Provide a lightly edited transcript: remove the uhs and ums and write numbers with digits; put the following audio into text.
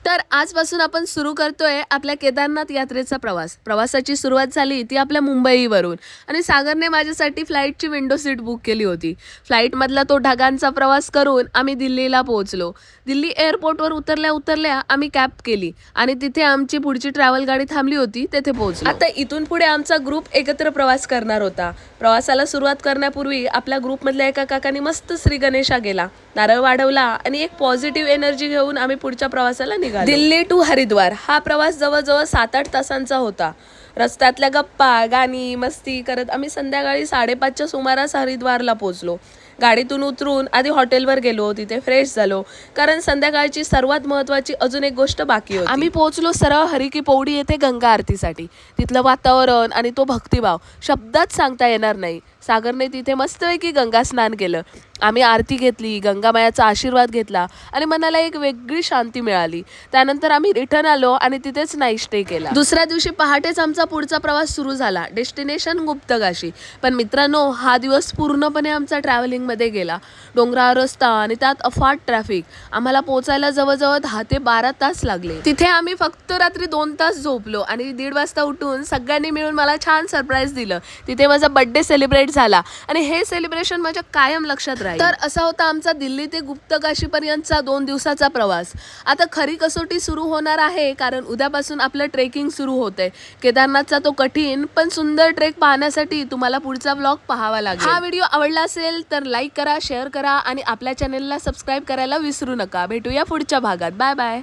तर आजपासून आपण सुरू करतोय आपल्या केदारनाथ यात्रेचा प्रवास. प्रवासाची सुरुवात झाली ती आपल्या मुंबईवरून आणि सागरने माझ्यासाठी फ्लाईटची विंडो सीट बुक केली होती. फ्लाईटमधला तो ढगांचा प्रवास करून आम्ही दिल्लीला पोहोचलो. दिल्ली एअरपोर्टवर उतरल्या उतरल्या आम्ही कॅब केली आणि तिथे आमची पुढची ट्रॅव्हल गाडी थांबली होती, तेथे पोहोचलो. आता इथून पुढे आमचा ग्रुप एकत्र प्रवास करणार होता. प्रवासाला सुरुवात करण्यापूर्वी आपल्या ग्रुपमधल्या एका काकांनी मस्त श्री गणेशा गेला, नारळ वाढवला आणि एक पॉझिटिव्ह एनर्जी घेऊन आम्ही पुढच्या प्रवासाला निघालो. दिल्ली टू हरिद्वार हा प्रवास जवळजवळ 7-8 तासांचा होता. रस्त्यातल्या गप्पा गाणी मस्ती करत आम्ही संध्याकाळी 5:30च्या सुमारास हरिद्वारला पोहोचलो. गाडीतून उतरून आधी हॉटेलवर गेलो, तिथे फ्रेश झालो, कारण संध्याकाळची सर्वात महत्त्वाची अजून एक गोष्ट बाकी होती. आम्ही पोहोचलो सरळ हरी की पौडी येथे गंगा आरतीसाठी. तिथलं वातावरण आणि तो भक्तिभाव शब्दात सांगता येणार नाही. सागरने तिथे मस्तपैकी गंगा स्नान केलं. आम्ही आरती घेतली, गंगामायाचा आशीर्वाद घेतला आणि मनाला एक वेगळी शांती मिळाली. त्यानंतर आम्ही रिटर्न आलो आणि तिथेच नाईट स्टे केला. दुसऱ्या दिवशी पहाटेच आमचा पुढचा प्रवास सुरू झाला. डेस्टिनेशन गुप्तकाशी. पण मित्रांनो, हा दिवस पूर्णपणे आमचा ट्रॅव्हलिंगमध्ये गेला. डोंगराळ रस्ता आणि त्यात अफाट ट्रॅफिक. आम्हाला पोहोचायला जवळजवळ 10 ते 12 तास लागले. तिथे आम्ही फक्त रात्री 2 तास झोपलो आणि 1:30 वाजता उठून सगळ्यांनी मिळून मला छान सरप्राईज दिलं. तिथे माझा बर्थडे सेलिब्रेट झाला आणि हे सेलिब्रेशन माझ्या कायम लक्षात राहील. तर असा होता आमचा दिल्ली ते गुप्तकाशी पर्यंतचा 2 दिवसाचा प्रवास. आता खरी कसोटी सुरू होणार आहे, कारण उद्यापासून आपलं ट्रेकिंग सुरू होतंय. केदारनाथचा तो कठीण पण सुंदर ट्रेक पाहण्यासाठी तुम्हाला पुढचा ब्लॉग पाहावा लागेल. हा व्हिडिओ आवडला असेल तर लाईक करा, शेअर करा आणि आपल्या चॅनेलला सबस्क्राईब करायला विसरू नका. भेटूया पुढच्या भागात. Bye bye.